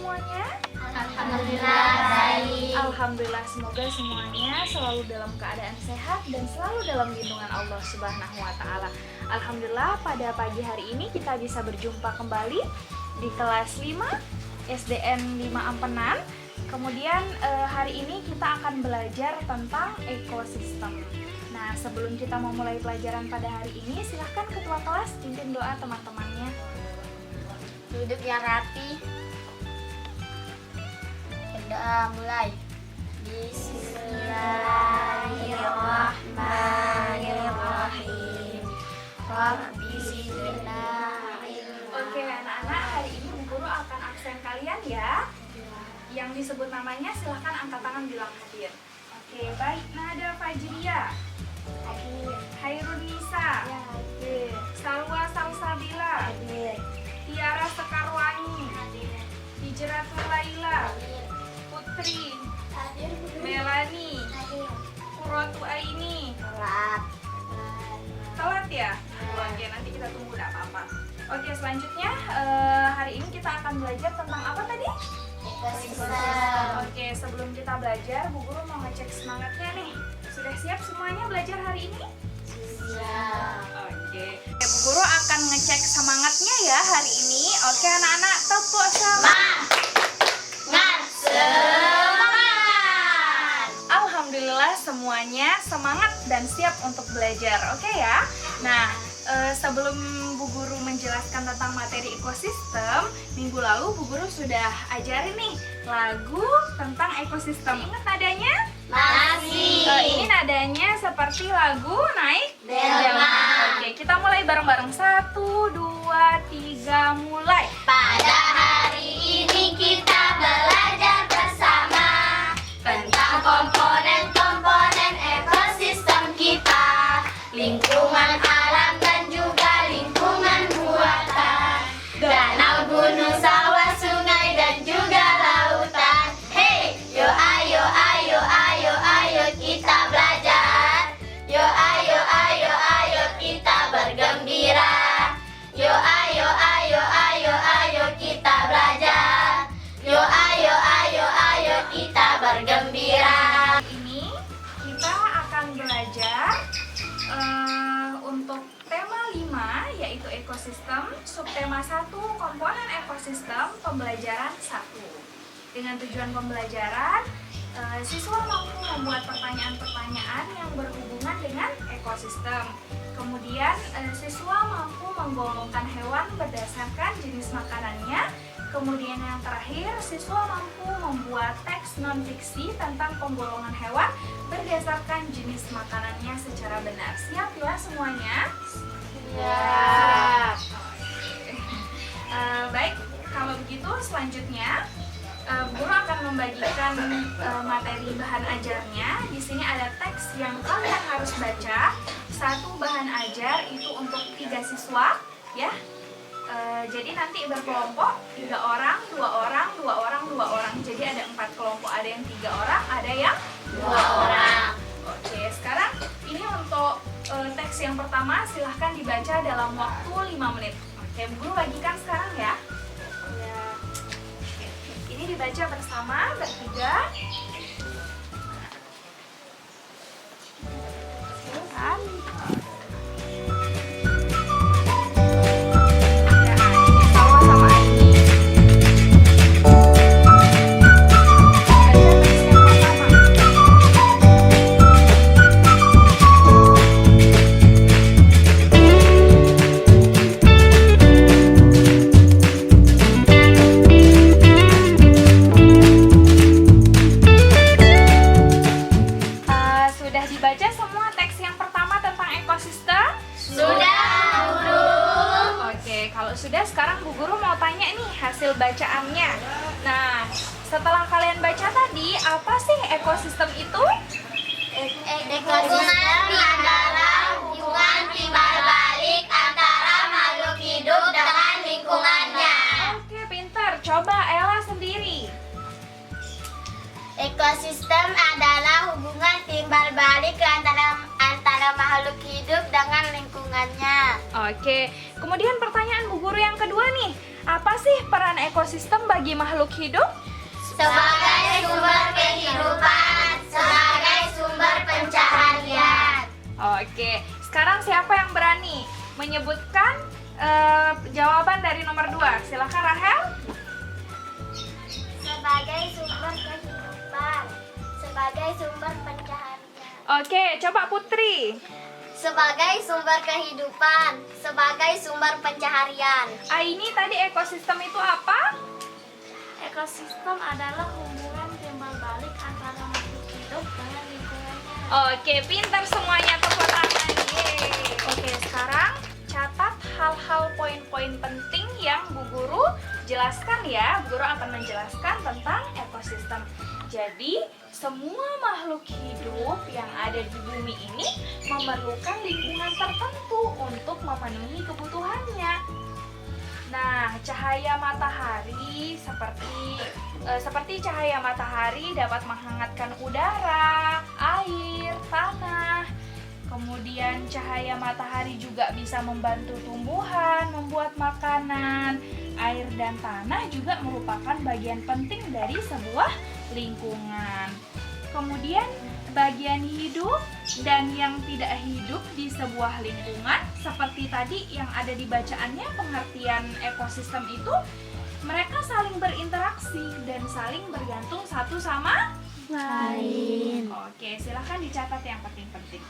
semuanya? Alhamdulillah baik. Alhamdulillah, semoga semuanya selalu dalam keadaan sehat dan selalu dalam lindungan Allah Subhanahu wa Ta'ala. Alhamdulillah, pada pagi hari ini kita bisa berjumpa kembali di kelas 5 SDN 5 Ampenan. Kemudian hari ini kita akan belajar tentang ekosistem. Nah, sebelum kita memulai pelajaran pada hari ini, silahkan ketua kelas pimpin doa teman-temannya. Duduk yang rapi. Berdoa mulai. Bismillahirrahmanirrahim. Rabbi zidna ilma. Oke anak-anak, hari ini Bu Guru akan absen kalian ya. Yang disebut namanya silahkan angkat tangan bilang hadir. Oke, baik. Nada Fajriya, Hadir. Hairun Nisa, Hadir. Salwa Salsabila, Hadir. Tiara Sekarwangi, Hadir. Hijratul Laila, Putri, Hadir. Melani, Hadir. Qurratu Aini. Sholat. Telat ya? Oke, nanti kita tunggu, tidak apa-apa. Oke, selanjutnya hari ini kita akan belajar tentang apa tadi? Ekosistem. Oke, sebelum kita belajar, Bu Guru mau ngecek semangatnya nih. Sudah siap semuanya belajar hari ini? Siap. Oke. Bu Guru akan ngecek semangatnya ya hari ini. Oke, anak-anak, tepuk semangat. Semangat. Alhamdulillah semuanya semangat dan siap untuk belajar. Oke ya. Nah, sebelum Bu Guru menjelaskan tentang materi ekosistem, minggu lalu Bu Guru sudah ajarin nih lagu tentang ekosistem. Ingat nadanya? Masih. Ini nadanya seperti lagu naik Delman. Oke, kita mulai bareng-bareng. 1, 2, 3, mulai. Pada hari ini kita belajar bersama tentang komponen-komponen ekosistem kita, lingkungan alam dan juga lingkungan buatan, danau, gunung, sawah, sungai dan juga lautan. Hey, yo ayo ayo ayo ayo kita belajar. Yo ayo ayo ayo kita bergembira. Yo ayo ayo ayo ayo kita belajar. Yo ayo ayo ayo kita bergembira. Ini kita akan belajar untuk tema 5 yaitu ekosistem, subtema 1 komponen ekosistem, pembelajaran 1. Dengan tujuan pembelajaran, siswa mampu membuat pertanyaan-pertanyaan yang berhubungan dengan ekosistem. Kemudian siswa mampu menggolongkan hewan berdasarkan jenis makanannya. Kemudian yang terakhir, siswa mampu membuat teks non-fiksi tentang penggolongan hewan berdasarkan jenis makanannya secara benar. Siap ya semuanya? Siap. Baik, kalau begitu selanjutnya Guru akan membagikan materi bahan ajarnya. Di sini ada teks yang kalian harus baca. 1 bahan ajar itu untuk 3 siswa, ya. Jadi nanti berkelompok 3 orang, 2 orang, 2 orang, 2 orang. Jadi ada 4 kelompok, ada yang 3 orang, ada yang 2 orang. Oke, sekarang ini untuk teks yang pertama silahkan dibaca dalam waktu 5 menit. Oke, Guru bagikan sekarang ya. Oke, ini dibaca bersama bertiga. Silakan. Salwa sama Aini. Baca teks yang pertama. Sudah dibaca semua teks yang pertama tentang ekosistem? Sudah, Guru. Oke, kalau sudah sekarang Bu Guru mau tanya nih hasil bacaannya. Nah, setelah kalian baca tadi, apa sih ekosistem itu? Ekosistem adalah hubungan timbal balik antara makhluk hidup dengan lingkungannya. Oke, pintar. Coba Ella sendiri. Ekosistem adalah hubungan timbal balik antara makhluk hidup dengan lingkungannya. Oke, kemudian pertanyaan Bu Guru yang kedua nih. Apa sih peran ekosistem bagi makhluk hidup? Sebagai sumber kehidupan, sebagai sumber pencaharian. Oke, sekarang siapa yang berani menyebutkan jawaban dari nomor 2? Silakan Rahel. Sebagai sumber kehidupan, sebagai sumber pencaharian. Oke, coba Putri. Sebagai sumber kehidupan, sebagai sumber pencaharian. Aini, tadi ekosistem itu apa? Ekosistem adalah hubungan timbal balik antara makhluk hidup dengan lingkungannya. Oke, pintar semuanya, tepuk tangan. Yeay. Oke, sekarang catat hal-hal poin-poin penting yang Bu Guru jelaskan ya. Bu Guru akan menjelaskan tentang ekosistem. Jadi, semua makhluk hidup yang ada di bumi ini memerlukan lingkungan tertentu untuk memenuhi kebutuhannya. Nah, cahaya matahari seperti cahaya matahari dapat menghangatkan udara, air, tanah. Kemudian cahaya matahari juga bisa membantu tumbuhan, membuat makanan. Air dan tanah juga merupakan bagian penting dari sebuah lingkungan. Kemudian bagian hidup dan yang tidak hidup di sebuah lingkungan, seperti tadi yang ada di bacaannya, pengertian ekosistem itu, mereka saling berinteraksi dan saling bergantung satu sama lain. Oke, silahkan dicatat yang penting-penting.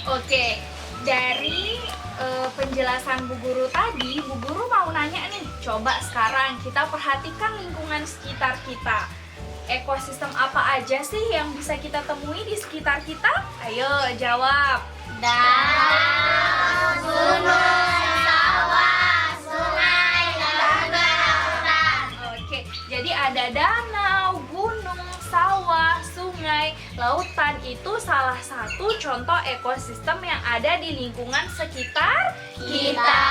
Oke, dari penjelasan Bu Guru tadi, Bu Guru mau nanya nih, coba sekarang kita perhatikan lingkungan sekitar kita. Ekosistem apa aja sih yang bisa kita temui di sekitar kita? Ayo jawab. Danau, gunung, sawah, sungai, dan juga lautan. Oke, jadi ada danau, gunung, sawah, sungai, lautan itu salah satu contoh ekosistem yang ada di lingkungan sekitar Kita.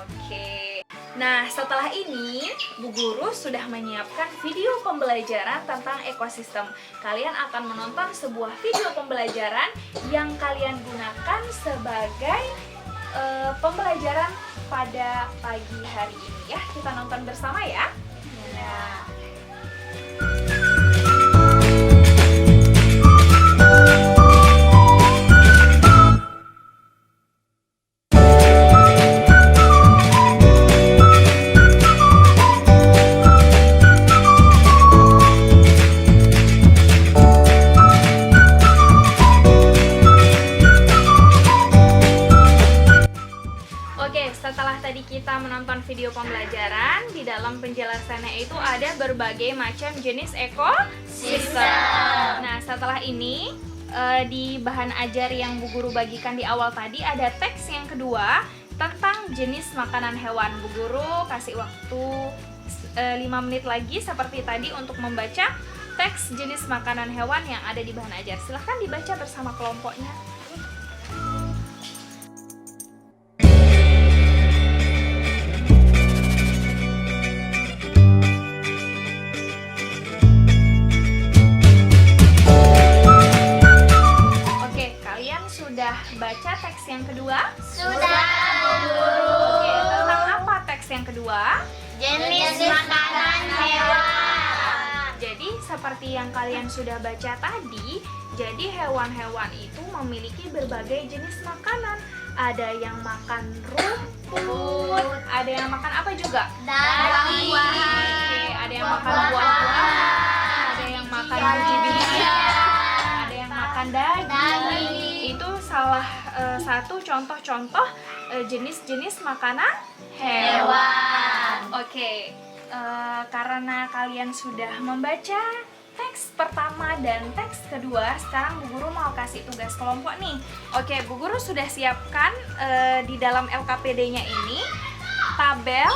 Oke. Nah, setelah ini Bu Guru sudah menyiapkan video pembelajaran tentang ekosistem. Kalian akan menonton sebuah video pembelajaran yang kalian gunakan sebagai pembelajaran pada pagi hari ini ya. Kita nonton bersama ya. Nah. Setelah tadi kita menonton video pembelajaran, di dalam penjelasannya itu ada berbagai macam jenis ekosistem. Nah, setelah ini di bahan ajar yang Bu Guru bagikan di awal tadi ada teks yang kedua tentang jenis makanan hewan. Bu Guru kasih waktu 5 menit lagi seperti tadi untuk membaca teks jenis makanan hewan yang ada di bahan ajar. Silahkan dibaca bersama kelompoknya. Baca teks yang kedua? Sudah, Bu Guru. Oke, tentang apa teks yang kedua? Jenis makanan hewan. Jadi seperti yang kalian sudah baca tadi, jadi hewan-hewan itu memiliki berbagai jenis makanan. Ada yang makan rumput, ada yang makan apa juga? Daging. Oke, ada yang makan buah-buahan, ada yang makan biji-bijian, ada yang makan daging. Itu salah satu contoh-contoh jenis-jenis makanan hewan. Oke, karena kalian sudah membaca teks pertama dan teks kedua, sekarang Bu Guru mau kasih tugas kelompok nih. Oke, Bu Guru sudah siapkan di dalam LKPD-nya ini tabel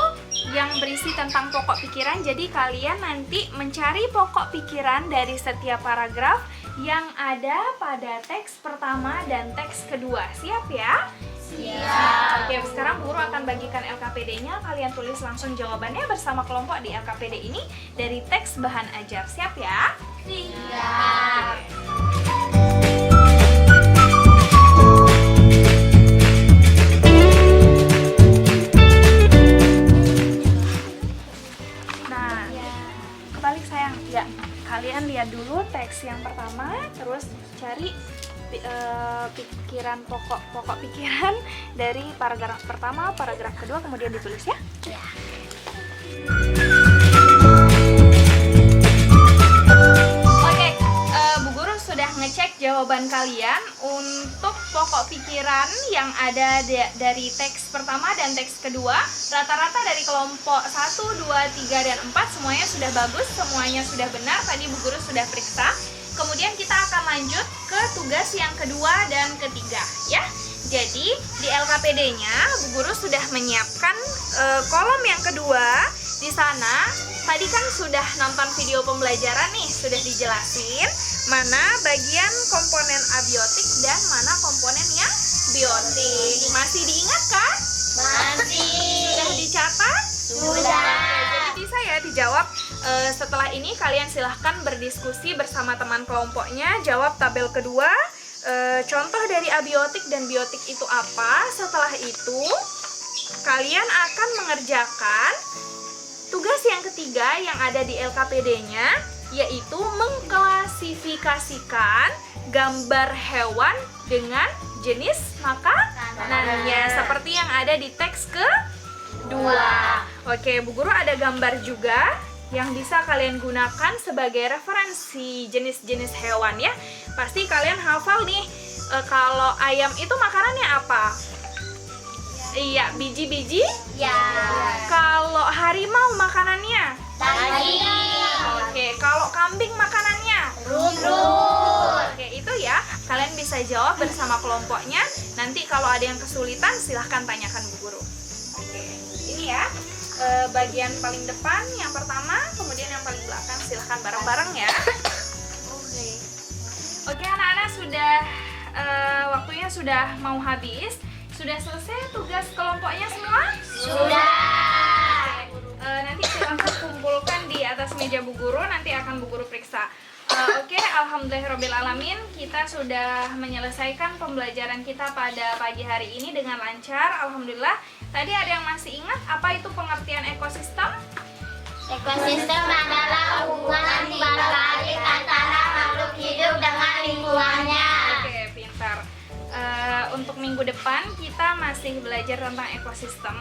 yang berisi tentang pokok pikiran. Jadi kalian nanti mencari pokok pikiran dari setiap paragraf yang ada pada teks pertama dan teks kedua. Siap ya? Siap. Oke, sekarang Bu Guru akan bagikan LKPD-nya. Kalian tulis langsung jawabannya bersama kelompok di LKPD ini dari teks bahan ajar. Siap ya? Siap. menyebutkan pokok pikiran dari paragraf pertama, paragraf kedua, kemudian ditulis ya. Ya. Oke, Bu Guru sudah ngecek jawaban kalian untuk pokok pikiran yang ada dari teks pertama dan teks kedua. Rata-rata dari kelompok 1, 2, 3, dan 4 semuanya sudah bagus, semuanya sudah benar. Tadi Bu Guru sudah periksa. Kemudian kita akan lanjut ke tugas yang kedua dan ketiga ya. Jadi di LKPD-nya Bu Guru sudah menyiapkan kolom yang kedua. Di sana tadi kan sudah nonton video pembelajaran nih, sudah dijelasin mana bagian komponen abiotik dan mana komponen yang biotik. Masih diingat kan? Masih. Sudah dicatat? Sudah. Jadi bisa ya dijawab. Setelah ini kalian silahkan berdiskusi bersama teman kelompoknya, jawab tabel kedua, contoh dari abiotik dan biotik itu apa. Setelah itu kalian akan mengerjakan tugas yang ketiga yang ada di LKPD-nya, yaitu mengklasifikasikan gambar hewan dengan jenis makanannya, seperti yang ada di teks kedua. Oke, Bu Guru ada gambar juga yang bisa kalian gunakan sebagai referensi jenis-jenis hewan ya. Pasti kalian hafal nih, kalau ayam itu makanannya apa? Iya, biji-biji. Ya. Kalau harimau makanannya? Daging. Oke, kalau kambing makanannya? Rumput. Oke, itu ya. Kalian bisa jawab bersama kelompoknya. Nanti kalau ada yang kesulitan silahkan tanyakan Bu Guru. Oke, ini ya. Bagian paling depan yang pertama, kemudian yang paling belakang silahkan bareng-bareng ya. Oke anak-anak, sudah waktunya sudah mau habis. Sudah selesai tugas kelompoknya semua? Sudah. Nanti silahkan kumpulkan di atas meja Bu Guru, nanti akan Bu Guru periksa. Oke, alhamdulillahirobbilalamin, kita sudah menyelesaikan pembelajaran kita pada pagi hari ini dengan lancar. Alhamdulillah. Tadi ada yang masih ingat apa itu pengertian ekosistem? Ekosistem adalah hubungan timbal balik antara makhluk hidup dengan lingkungannya. Oke, pintar. Untuk minggu depan kita masih belajar tentang ekosistem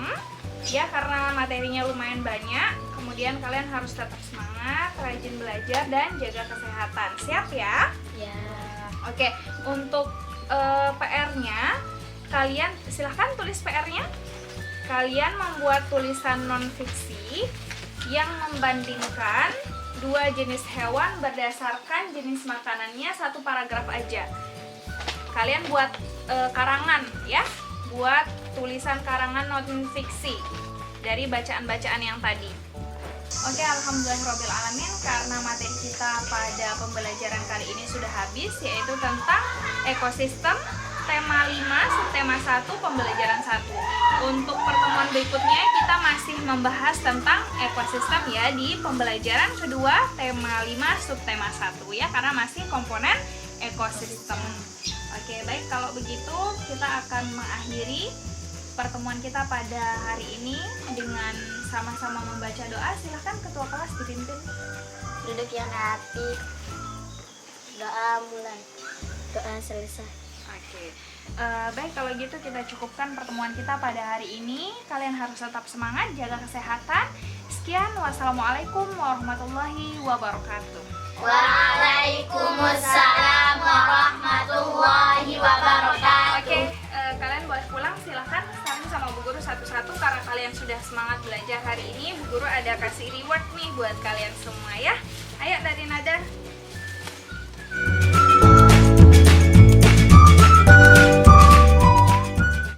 ya, karena materinya lumayan banyak. Kemudian kalian harus tetap semangat, rajin belajar dan jaga kesehatan. Siap ya? Ya. Oke, untuk PR-nya kalian silahkan tulis PR-nya. Kalian membuat tulisan non-fiksi yang membandingkan dua jenis hewan berdasarkan jenis makanannya, satu paragraf aja. Kalian buat karangan ya, buat tulisan karangan non-fiksi dari bacaan-bacaan yang tadi. Oke, alhamdulillahirobbilalamin, karena materi kita pada pembelajaran kali ini sudah habis, yaitu tentang ekosistem, tema 5, subtema 1, pembelajaran 1. Untuk pertemuan berikutnya kita masih membahas tentang ekosistem ya, di pembelajaran kedua, tema 5, subtema 1 ya, karena masih komponen ekosistem. Oke, baik, kalau begitu kita akan mengakhiri pertemuan kita pada hari ini dengan sama-sama membaca doa. Silahkan ketua kelas dipimpin. Duduk yang rapi. Doa mulai. Doa selesai. Oke, baik, kalau gitu kita cukupkan pertemuan kita pada hari ini. Kalian harus tetap semangat, jaga kesehatan. Sekian, wassalamualaikum warahmatullahi wabarakatuh. Waalaikumsalam warahmatullahi wabarakatuh. Oke, kalian boleh pulang, silahkan saling sama Bu Guru satu-satu karena kalian sudah semangat belajar hari ini. Bu Guru ada kasih reward nih buat kalian semua ya. Ayo dari Nada.